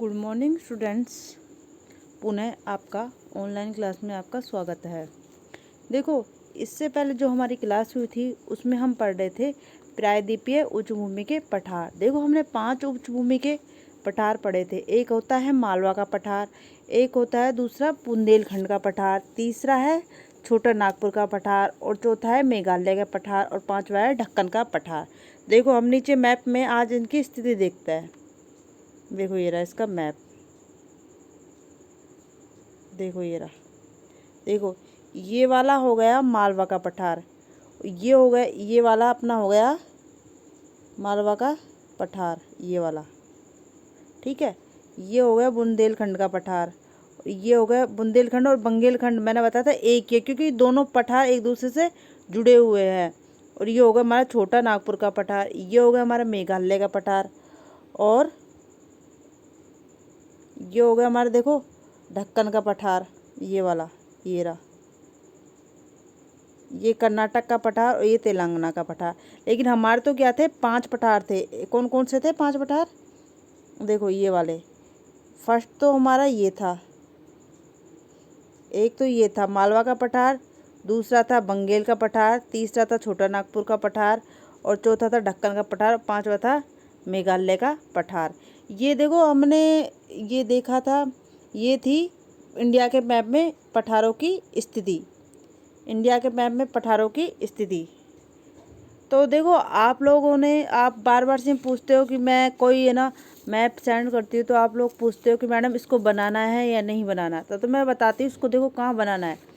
Good morning students. पुनः आपका online class में आपका स्वागत है। देखो, इससे पहले जो हमारी क्लास हुई थी उसमें हम पढ़ रहे थे प्रायद्वीपीय उच्चभूमि के पठार। देखो, हमने 5 उच्चभूमि के पठार पढ़े थे। एक होता है मालवा का पठार, एक होता है दूसरा बुंदेलखंड का पठार, तीसरा है छोटा नागपुर का पठार और चौथा है मेघालय का पठार और पांचवा है ढक्कन का पठार। देखो, हम नीचे मैप में आज इनकी स्थिति देखते हैं। देखो, ये रहा इसका मैप। देखो, ये रहा। देखो, ये वाला हो गया मालवा का पठार, ये हो गया, ये वाला अपना हो गया मालवा का पठार, ये वाला, ठीक है। ये हो गया बुंदेलखंड का पठार, ये हो गया बुंदेलखंड और बंगेलखंड। मैंने बताया था एक ही, क्योंकि दोनों पठार एक दूसरे से जुड़े हुए हैं। और ये हो गया हमारा छोटा नागपुर का पठार, ये हो गया हमारा मेघालय का पठार और ये हो गया हमारा, देखो, ढक्कन का पठार, ये वाला, ये रहा। ये कर्नाटक का पठार और ये तेलंगाना का पठार। लेकिन हमारे तो क्या थे, 5 पठार थे। कौन कौन से थे 5 पठार? देखो, ये वाले। फर्स्ट तो हमारा ये था, एक तो ये था मालवा का पठार, दूसरा था बंगेल का पठार, तीसरा था छोटा नागपुर का पठार और चौथा था ढक्कन का पठार, पांचवा था मेघालय का पठार। ये देखो, हमने ये देखा था, ये थी इंडिया के मैप में पठारों की स्थिति। इंडिया के मैप में पठारों की स्थिति। तो देखो, आप लोगों ने, आप बार बार से पूछते हो कि मैं कोई है ना मैप सेंड करती हूँ तो आप लोग पूछते हो कि मैडम इसको बनाना है या नहीं बनाना। तो मैं बताती हूँ इसको। देखो, कहाँ बनाना है।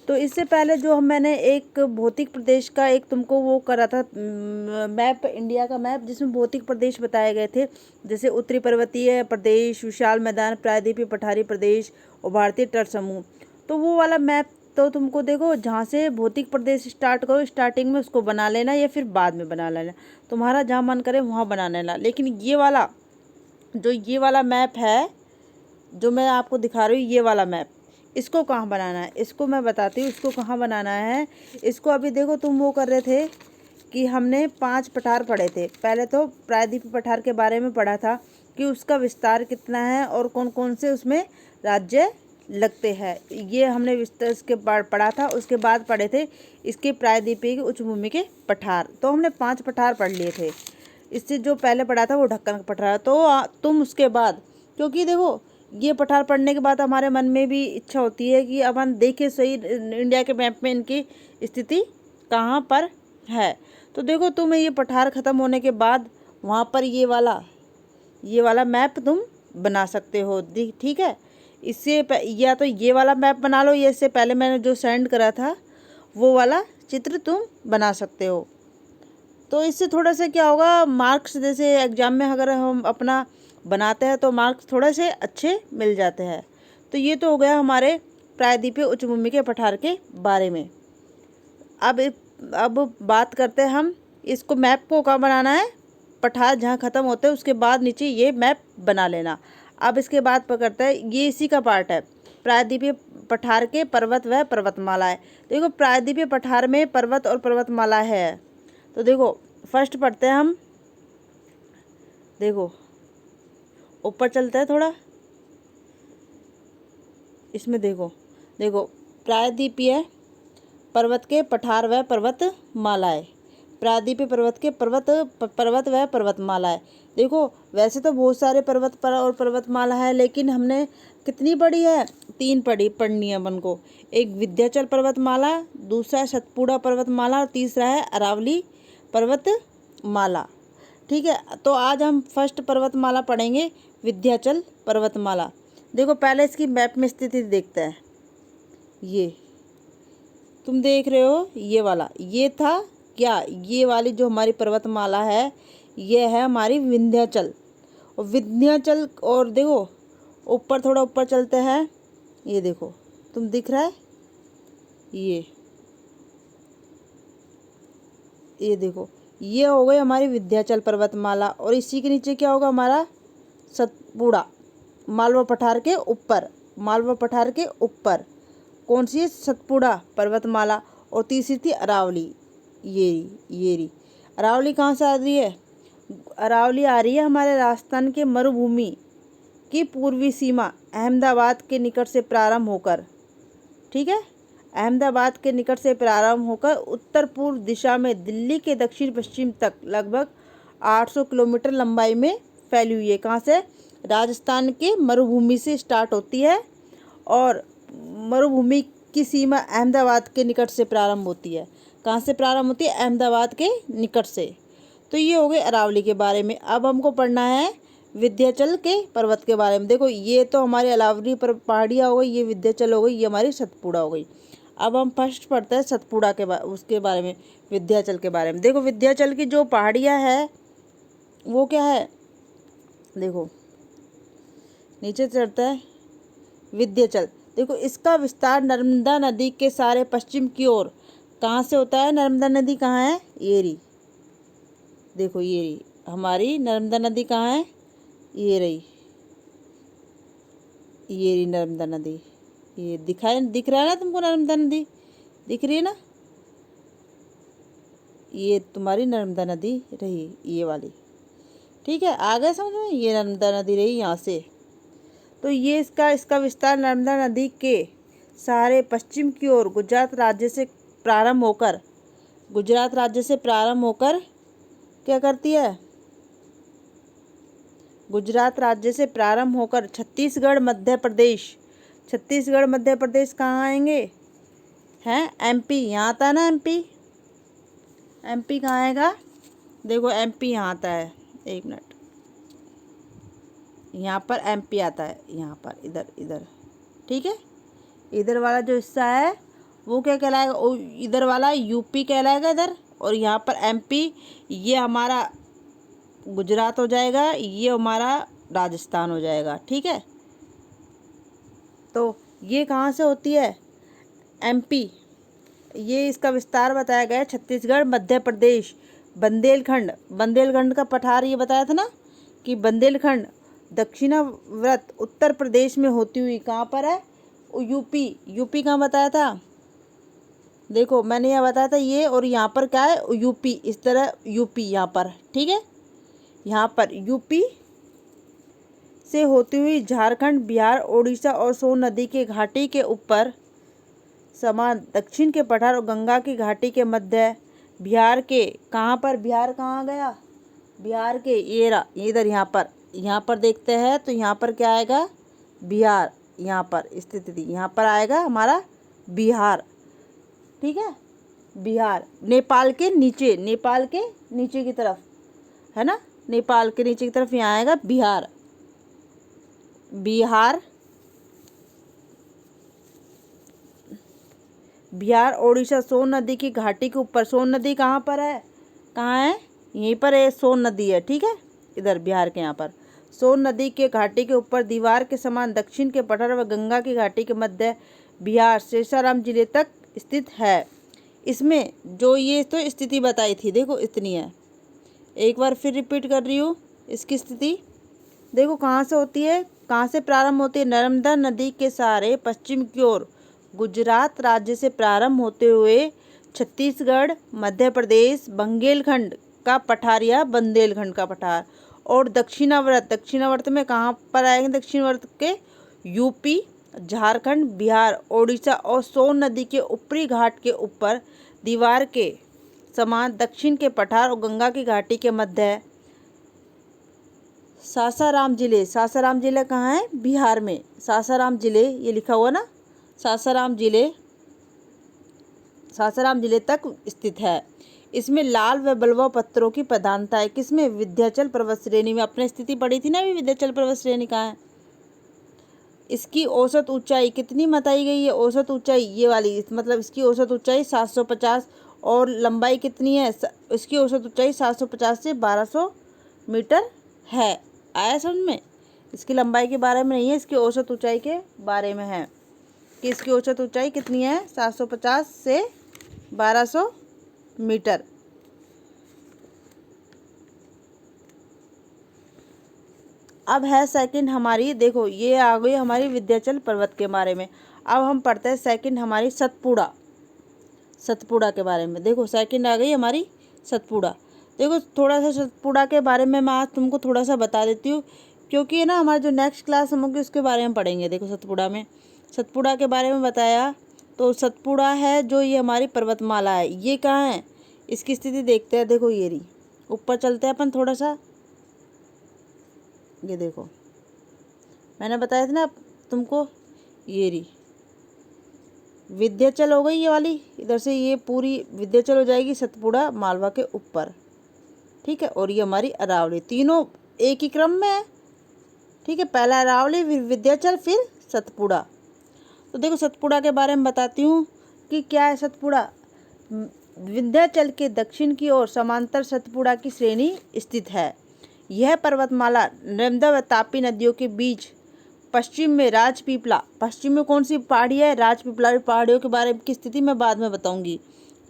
तो इससे पहले जो मैंने एक भौतिक प्रदेश का एक तुमको वो करा था मैप, इंडिया का मैप, जिसमें भौतिक प्रदेश बताए गए थे, जैसे उत्तरी पर्वतीय प्रदेश, विशाल मैदान, प्रायद्वीपीय पठारी प्रदेश और भारतीय तट समूह। तो वो वाला मैप तो तुमको, देखो, जहाँ से भौतिक प्रदेश स्टार्ट करो, स्टार्टिंग में उसको बना लेना या फिर बाद में बना लेना, तुम्हारा जहाँ मन करे वहाँ बना लेना। लेकिन ये वाला, जो ये वाला मैप है जो मैं आपको दिखा रही हूँ, ये वाला मैप, इसको कहाँ बनाना है, इसको मैं बताती हूँ इसको कहाँ बनाना है। इसको अभी देखो, तुम वो कर रहे थे कि हमने 5 पठार पढ़े थे। पहले तो प्रायद्वीपीय पठार के बारे में पढ़ा था कि उसका विस्तार कितना है और कौन कौन से उसमें राज्य लगते हैं, ये हमने विस्तार इसके बाद पढ़ा था। उसके बाद पढ़े थे इसके प्रायद्वीपीय उच्चभूमि के पठार। तो हमने 5 पठार पढ़ लिए थे। इससे जो पहले पढ़ा था वो ढक्कन का पठार। तो तुम उसके बाद, क्योंकि देखो, ये पठार पढ़ने के बाद हमारे मन में भी इच्छा होती है कि अब हम देखें सही इंडिया के मैप में इनकी स्थिति कहाँ पर है। तो देखो, तुम्हें ये पठार ख़त्म होने के बाद वहाँ पर ये वाला मैप तुम बना सकते हो, ठीक है। इससे या तो ये वाला मैप बना लो, या इससे पहले मैंने जो सेंड करा था वो वाला चित्र तुम बना सकते हो। तो इससे थोड़ा सा क्या होगा, मार्क्स, जैसे एग्जाम में अगर हम अपना बनाते हैं तो मार्क्स थोड़े से अच्छे मिल जाते हैं। तो ये तो हो गया हमारे प्रायद्वीपीय उच्चभूमि के पठार के बारे में। अब बात करते हैं हम इसको, मैप को कहाँ बनाना है, पठार जहाँ ख़त्म होते हैं उसके बाद नीचे ये मैप बना लेना। अब इसके बाद पकड़ते हैं, ये इसी का पार्ट है, प्रायद्वीपीय पठार के पर्वत व पर्वतमालाएं। देखो, प्रायद्वीपीय पठार में पर्वत और पर्वतमाला है। तो देखो, फर्स्ट पढ़ते हैं हम। देखो, ऊपर चलता है थोड़ा, इसमें देखो, प्रायद्वीपीय पर्वत के पठार व पर्वतमालाएं, प्रायद्वीपीय पर्वत के पर्वत व पर्वतमालाएं। देखो, वैसे तो बहुत सारे पर्वत पर और पर्वतमाला है, लेकिन हमने कितनी पढ़ी है, 3 पढ़नी है अपन को। एक विंध्याचल पर्वतमाला, दूसरा है सतपुड़ा पर्वतमाला और तीसरा है अरावली पर्वतमाला, ठीक है। तो आज हम फर्स्ट पर्वतमाला पढ़ेंगे, विंध्याचल पर्वतमाला। देखो, पहले इसकी मैप में स्थिति देखते हैं। ये तुम देख रहे हो, ये वाला, ये था क्या, ये वाली जो हमारी पर्वतमाला है ये है हमारी विंध्याचल। और विंध्याचल, और देखो ऊपर, थोड़ा ऊपर चलते हैं, ये देखो, तुम दिख रहा है, ये देखो, ये हो गई हमारी विंध्याचल पर्वतमाला। और इसी के नीचे क्या होगा, हमारा सतपुड़ा, मालवा पठार के ऊपर, कौन सी है, सतपुड़ा पर्वतमाला। और तीसरी थी अरावली, ये रही। अरावली कहाँ से आ रही है, अरावली आ रही है हमारे राजस्थान के मरुभूमि की पूर्वी सीमा अहमदाबाद के निकट से प्रारंभ होकर, ठीक है, अहमदाबाद के निकट से प्रारंभ होकर उत्तर पूर्व दिशा में दिल्ली के दक्षिण पश्चिम तक लगभग 800 किलोमीटर लंबाई में फैली हुई है। कहाँ से? राजस्थान के मरुभूमि से स्टार्ट होती है और मरुभूमि की सीमा अहमदाबाद के निकट से प्रारंभ होती है। कहाँ से प्रारंभ होती है? अहमदाबाद के निकट से। तो ये हो गए अरावली के बारे में। अब हमको पढ़ना है विंध्याचल के पर्वत के बारे में। देखो ये तो हमारी अरावली पर पहाड़ियाँ हो गई, ये विंध्याचल हो गई, ये हमारी सतपुड़ा हो गई। अब हम फर्स्ट पढ़ते हैं सतपुड़ा के उसके बारे में, विंध्याचल के बारे में। देखो विंध्याचल की जो पहाड़ियाँ है वो क्या है, देखो नीचे चढ़ता है विंध्याचल। देखो इसका विस्तार नर्मदा नदी के सारे पश्चिम की ओर कहाँ से होता है? नर्मदा नदी कहाँ है? ये रही, देखो ये रही हमारी नर्मदा नदी। कहाँ है? ये रही, ये रही नर्मदा नदी। ये दिख रहा है ना तुमको? नर्मदा नदी दिख रही है ना? ये तुम्हारी नर्मदा नदी रही, ये वाली, ठीक है। आगे समझ में? ये नर्मदा नदी रही यहाँ से। तो ये इसका विस्तार नर्मदा नदी के सारे पश्चिम की ओर गुजरात राज्य से प्रारंभ होकर क्या करती है? गुजरात राज्य से प्रारंभ होकर छत्तीसगढ़ मध्य प्रदेश कहाँ आएंगे? हैं एमपी, यहाँ आता है ना एमपी कहाँ आएगा? देखो एमपी यहाँ आता है, एक मिनट, यहाँ पर एमपी आता है, यहाँ पर इधर, ठीक है। इधर वाला जो हिस्सा है वो क्या कहलाएगा? इधर वाला यूपी कहलाएगा इधर, और यहाँ पर एमपी, ये हमारा गुजरात हो जाएगा, ये हमारा राजस्थान हो जाएगा, ठीक है। तो ये कहाँ से होती है? एमपी। ये इसका विस्तार बताया गया है छत्तीसगढ़ मध्य प्रदेश बंदेलखंड का पठार, ये बताया था ना कि बंदेलखंड दक्षिणावर्त उत्तर प्रदेश में होती हुई कहाँ पर है? यूपी कहाँ बताया था? देखो मैंने यह बताया था ये, और यहाँ पर क्या है? यूपी, इस तरह यूपी यहाँ पर, ठीक है। यहाँ पर यूपी से होती हुई झारखंड, बिहार, उड़ीसा और सोन नदी के घाटी के ऊपर समान दक्षिण के पठार और गंगा की घाटी के मध्य बिहार के कहाँ पर? बिहार कहाँ गया? बिहार के इधर, यहाँ पर देखते हैं तो यहाँ पर क्या आएगा? बिहार। यहाँ पर स्थिति यहाँ पर आएगा हमारा बिहार, ठीक है। बिहार नेपाल के नीचे की तरफ है ना, नेपाल के नीचे की तरफ यहाँ आएगा बिहार, ओडिशा सोन नदी की घाटी के ऊपर। सोन नदी कहाँ पर है? यहीं पर है, सोन नदी है, ठीक है। इधर बिहार के यहाँ पर सोन नदी के घाटी के ऊपर दीवार के समान दक्षिण के पठार व गंगा की घाटी के मध्य बिहार सासाराम जिले तक स्थित है। इसमें जो ये तो स्थिति बताई थी, देखो इतनी है। एक बार फिर रिपीट कर रही हूँ इसकी स्थिति। देखो कहाँ से होती है, कहाँ से प्रारंभ होती है? नर्मदा नदी के सारे पश्चिम की ओर गुजरात राज्य से प्रारंभ होते हुए छत्तीसगढ़, मध्य प्रदेश, बंदेलखंड का पठार या बंदेलखंड का पठार, और दक्षिणावर्त में कहाँ पर आएंगे? दक्षिणावर्त के यूपी, झारखंड, बिहार, ओडिशा और सोन नदी के ऊपरी घाट के ऊपर दीवार के समान दक्षिण के पठार और गंगा की घाटी के मध्य सासाराम जिले कहाँ है? बिहार में। सासाराम जिले ये लिखा हुआ ना, सासाराम जिले तक स्थित है। इसमें लाल व बलुआ पत्थरों की प्रधानता है। किसमें? विंध्याचल पर्वत श्रेणी में। अपने स्थिति पड़ी थी ना अभी, विंध्याचल पर्वत श्रेणी कहाँ है। इसकी औसत ऊंचाई कितनी बताई गई है? औसत ऊंचाई ये वाली, मतलब इसकी औसत ऊंचाई 750, और लंबाई कितनी है? इसकी औसत ऊंचाई 750 से 1200 मीटर है। आया समझ में? इसकी लंबाई के बारे में नहीं है, इसकी औसत ऊंचाई के बारे में है कि इसकी औसत ऊंचाई कितनी है? 750 से 1200 मीटर। अब है सेकंड हमारी, देखो ये आ गई हमारी विंध्याचल पर्वत के बारे में। अब हम पढ़ते हैं सेकंड हमारी सतपुड़ा के बारे में। देखो सेकंड आ गई हमारी सतपुड़ा। देखो थोड़ा सा सतपुड़ा के बारे में मैं आज तुमको थोड़ा सा बता देती हूँ क्योंकि है ना हमारी जो नेक्स्ट क्लास हम होगी उसके बारे में पढ़ेंगे। देखो सतपुड़ा में, सतपुड़ा के बारे में बताया। तो सतपुड़ा है जो ये हमारी पर्वतमाला है, ये कहाँ है, इसकी स्थिति देखते हैं। देखो ये रही, ऊपर चलते हैं अपन थोड़ा सा। ये देखो मैंने बताया था ना तुमको, ये रही विंध्याचल हो गई ये वाली, इधर से ये पूरी विंध्याचल हो जाएगी सतपुड़ा मालवा के ऊपर, ठीक है। और ये हमारी अरावली, तीनों एक ही क्रम में है, ठीक है। पहला अरावली, फिर विंध्याचल, फिर सतपुड़ा। तो देखो सतपुड़ा के बारे में बताती हूँ कि क्या है सतपुड़ा। विंध्याचल के दक्षिण की ओर समांतर सतपुड़ा की श्रेणी स्थित है। यह पर्वतमाला नर्मदा व तापी नदियों के बीच पश्चिम में राजपीपला, पश्चिम में कौन सी पहाड़ी है, राजपीपला पहाड़ियों के बारे की स्थिति मैं बाद में बताऊंगी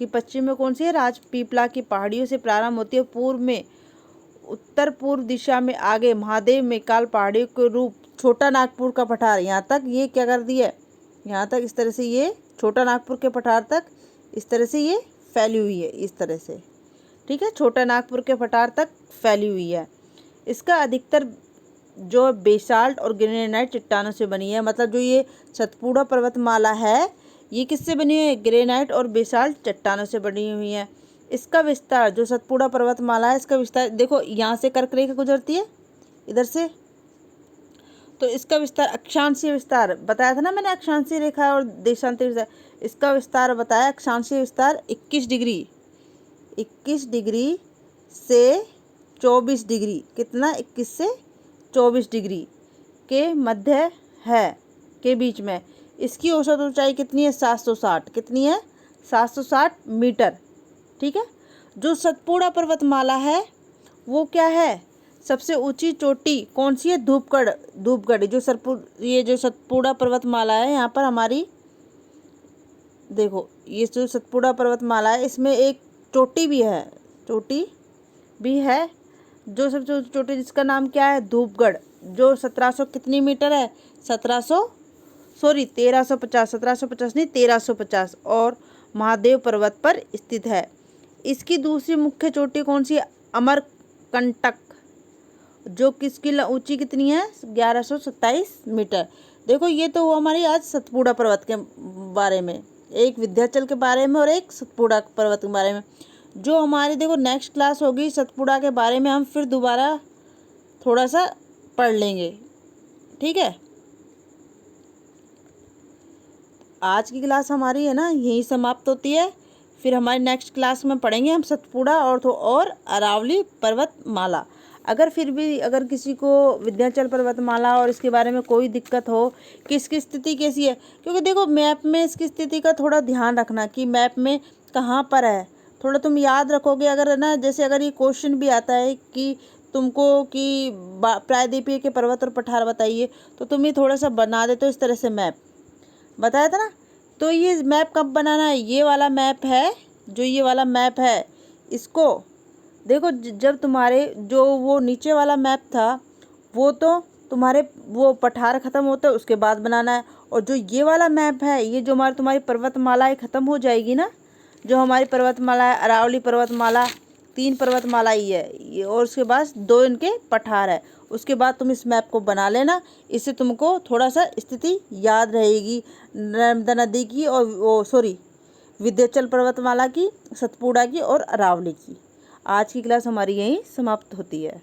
कि पश्चिम में कौन सी है, राजपीपला की पहाड़ियों से प्रारंभ होती है। पूर्व में उत्तर पूर्व दिशा में आगे महादेव मेकाल पहाड़ियों के रूप छोटा नागपुर का पठार, यहाँ तक ये क्या कर दिया है, यहाँ तक इस तरह से ये छोटा नागपुर के पठार तक इस तरह से ये फैली हुई है, इस तरह से, ठीक है। छोटा नागपुर के पठार तक फैली हुई है। इसका अधिकतर जो बेसाल्ट और ग्रेनाइट चट्टानों से बनी है। मतलब जो ये सतपुड़ा पर्वतमाला है ये किससे बनी हुई है, ग्रेनाइट और बेसाल्ट चट्टानों से बनी हुई है। इसका विस्तार, जो सतपुड़ा पर्वतमाला है इसका विस्तार देखो, यहाँ से कर्क रेखा गुजरती है इधर से, तो इसका विस्तार अक्षांशीय विस्तार बताया था ना मैंने, अक्षांशीय रेखा और देशांतर विस्तार। इसका विस्तार बताया अक्षांशीय विस्तार 21 डिग्री, 21 डिग्री से 24 डिग्री, कितना 21 से 24 डिग्री के मध्य है, के बीच में। इसकी औसत ऊंचाई कितनी है, 760, कितनी है, 760 मीटर, ठीक है। जो सतपुड़ा पर्वतमाला है वो क्या है, सबसे ऊंची चोटी कौन सी है, धूपगढ़, धूपगढ़ ये जो सतपुड़ा पर्वतमाला है यहाँ पर हमारी, देखो ये जो सतपुड़ा पर्वतमाला है इसमें एक चोटी भी है, चोटी भी है जो सबसे ऊंची चोटी, जिसका नाम क्या है, धूपगढ़, जो 1700 कितनी मीटर है, 1350, 1750 नहीं 1350 और महादेव पर्वत पर स्थित है। इसकी दूसरी मुख्य चोटी कौन सी है, अमरकंटक, जो किसकी ऊंची कितनी है, 1127 मीटर। देखो ये तो हुआ हमारी आज सतपुड़ा पर्वत के बारे में, एक विंध्याचल के बारे में और एक सतपुड़ा पर्वत के बारे में। जो हमारी देखो नेक्स्ट क्लास होगी सतपुड़ा के बारे में हम फिर दोबारा थोड़ा सा पढ़ लेंगे, ठीक है। आज की क्लास हमारी है ना यही समाप्त होती है। फिर हमारी नेक्स्ट क्लास में पढ़ेंगे हम सतपुड़ा और अरावली पर्वतमाला। अगर फिर भी अगर किसी को विंध्याचल पर्वतमाला और इसके बारे में कोई दिक्कत हो कि इसकी स्थिति कैसी है, क्योंकि देखो मैप में इसकी स्थिति का थोड़ा ध्यान रखना कि मैप में कहाँ पर है, थोड़ा तुम याद रखोगे। अगर है ना, जैसे अगर ये क्वेश्चन भी आता है कि तुमको कि प्रायद्वीपीय के पर्वत और पठार बताइए, तो तुम ये थोड़ा सा बना देते हो इस तरह से मैप, बताया था ना। तो ये मैप कब बनाना है, ये वाला मैप है, जो ये वाला मैप है इसको देखो, जब तुम्हारे जो वो नीचे वाला मैप था वो तो तुम्हारे वो पठार ख़त्म होता है उसके बाद बनाना है, और जो ये वाला मैप है ये जो तुम्हारी पर्वतमालाएँ ख़त्म हो जाएगी ना, जो हमारी पर्वतमाला है अरावली पर्वतमाला, 3 पर्वतमाला ही है ये, और उसके बाद 2 इनके पठार है। उसके बाद तुम इस मैप को बना लेना, इससे तुमको थोड़ा सा स्थिति याद रहेगी नर्मदा नदी की और वो विंध्याचल पर्वतमाला की, सतपुड़ा की और अरावली की। आज की क्लास हमारी यहीं समाप्त होती है।